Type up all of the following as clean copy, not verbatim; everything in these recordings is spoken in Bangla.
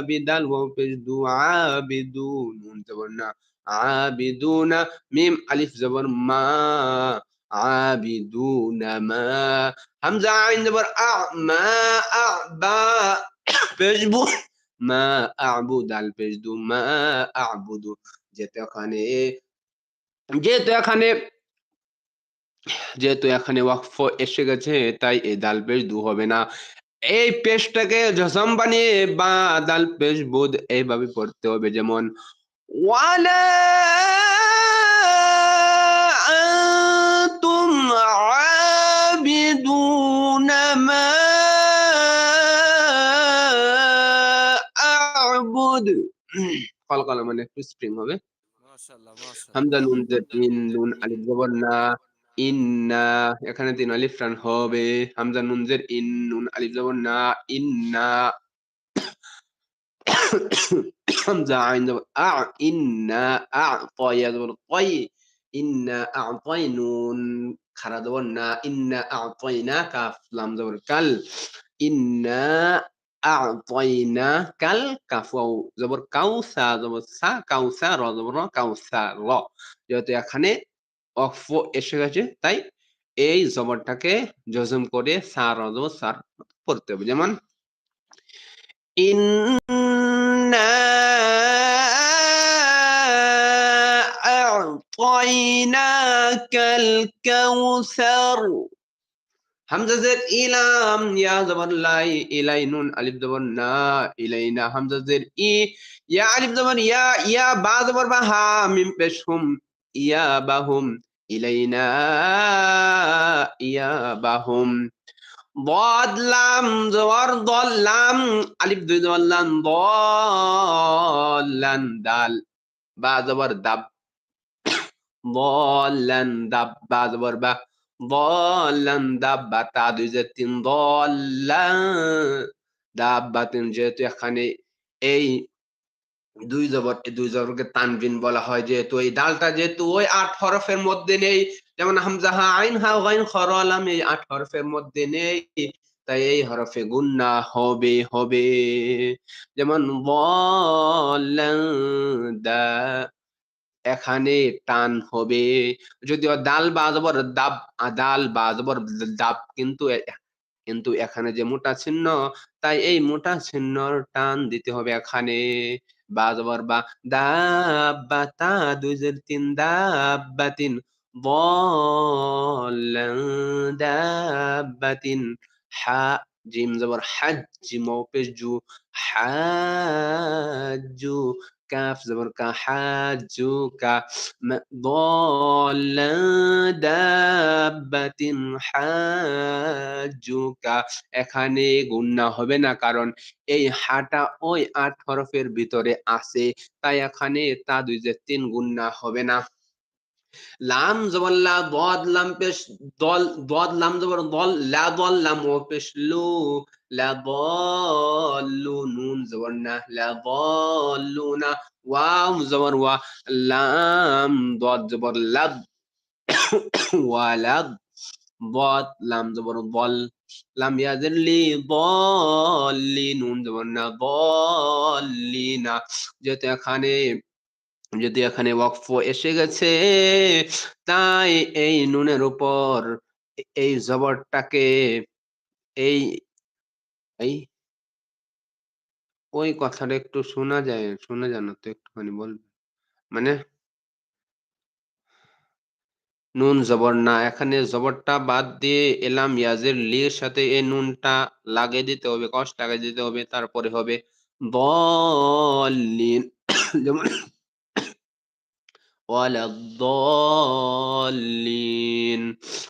বিদাল ওয়াও পেশ দু আবিদু নুন জবর না আবিদুনা মিম আলিফ জবর মা আবিদুনা মা হামজা আইন জবর আ মা আ বা পেশ বু মা আবু দাল পেশ দু মা আবুদু যেহেতু এখানে যেহেতু এখানে যেহেতু এখানে ওয়াকফ এসে গেছে তাই এই দাল পেশ দু হবে না। এই পেশটাকে জজম বানিয়ে বা দাল পেশ বোধ এইভাবে পড়তে হবে, যেমন ওয়ালা আনতুম আবিদুনা মা আ'বুদ। কলকলা মানে একটু স্প্রিং হবে। মাশাআল্লাহ, মাশাআল্লাহ। হামজা নুন জের ইন নুন আলিফ জবর না ইন্না এখানে ৩ আলিফ টান হবে। হামজা নুন জের ইন নুন আলিফ জবর না ইন্না হামজা আইন জবর আ ইন্না আ ত ইয়া জবর তই ইন্না আ'তাই নুন খারা জবর না ইন্না আ'তাইনা কাফ লাম জবর কাল ইন্না আ'তাইনা কাল কাফ ওয়াও জবর কাউ সা জবর সা কাউসা র জবর র কাউসা র। যেহেতু এখানে অক্ফ এসে গেছে তাই এই জবরটাকে জজম করে সা র জবর সার পড়তে হবে, যেমন ইন্না আ'তাইনাকাল কাউসার। হামজা জের ইলাম ইয়া জবর লাই ইলাই নুন আলিফ জবর না ইলাইনা হামজা জের ই ইয়া আলিফ জবর ইয়া ইয়া বা জবর বা হা মিম পেশ হুম ইয়া বাহুম ইলাইনা ইয়া বাহুম। ضاد لام জবর দল লাম আলিফ দুই জবর লাম দলান দাল বা জবর দাব দলান দাব বা জবর বা দলান দাব্বা তা দুই জের তিন দলান দাব্বাতিন। যেহেতু এখানে এই দুই জবর এই দুই জবরকে তানবিন বলা হয়, যেহেতু এই ডালটা যেহেতু ওই ৮ হরফের মধ্যে নেই, যেমন হামজা হা আইন হা গাইন খ র লাম এই ৮ হরফের মধ্যে নেই, তাই এই হরফে গুন্না হবে হবে, যেমন দলান দা এখানে টান হবে। যদিও দাল বা জবর দাব দাল বা জবর দাব কিন্তু এখানে যে মোটা চিহ্ন তাই এই মোটা চিহ্নর টান দিতে হবে এখানে। বা জবর বা দাব্বাতা দুই জের তিন দাব্বাতিন ضالًا দাব্বাতিন হা জিম জবর হাজ জিম পেশ জু হাজ্জু কাফ জবর কা হাজ্জুকা ضالًا দাব্বাতিন হাজ্জুকা। এখানে গুন্না হবে না, কারণ এই হাটা ওই ৮ হরফের ভিতরে আছে, তাই এখানে তা দুই জের তিন গুন্না হবে না। লাম জবর লা দদ লাম পেশ দল দদ লাম জবর দল লা দল লাম ও পেশ লু লা দল্লু নুন জবর না লা দল্লুনা ওয়াও জবর ওয়া লাম দদ জবর লাদ ওয়ালাদ দদ লাম জবর দল লাম ইয়াজের লি দল্লি নুন জবর না দল্লিনা। যেহেতু এখানে যদি এখানে ওয়াকফ এসে গেছে তাই এই নুনের উপর এই জবরটাকে এই এই ওই কথাটা একটু শোনা যায় শোনা জানো তো একটুখানি বলবে, মানে নুন জবর না এখানে জবরটা বাদ দিয়ে এলাম ইয়াজের লির সাথে এই নুনটা লাগিয়ে দিতে হবে, কষ লাগিয়ে দিতে হবে, তারপরে হবে দলিন যেমন ওয়ালাদ-দল্লিন।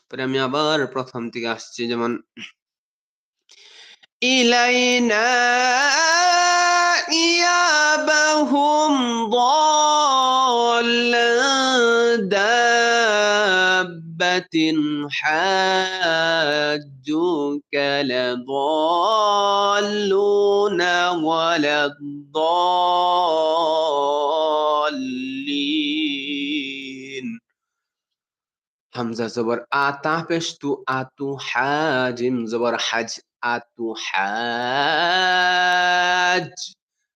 পরে আমি আবার প্রথম থেকে আসছি, যেমন ইলাইনা ইয়াবাহুম ضالًا দাব্বাতিন হাজ্জুকা লাضالুনা ওয়ালাদ-দল্লিন। হামজা জবর আ তা পেশ তু আতু হা জিম জবর হাজ আতু হাজ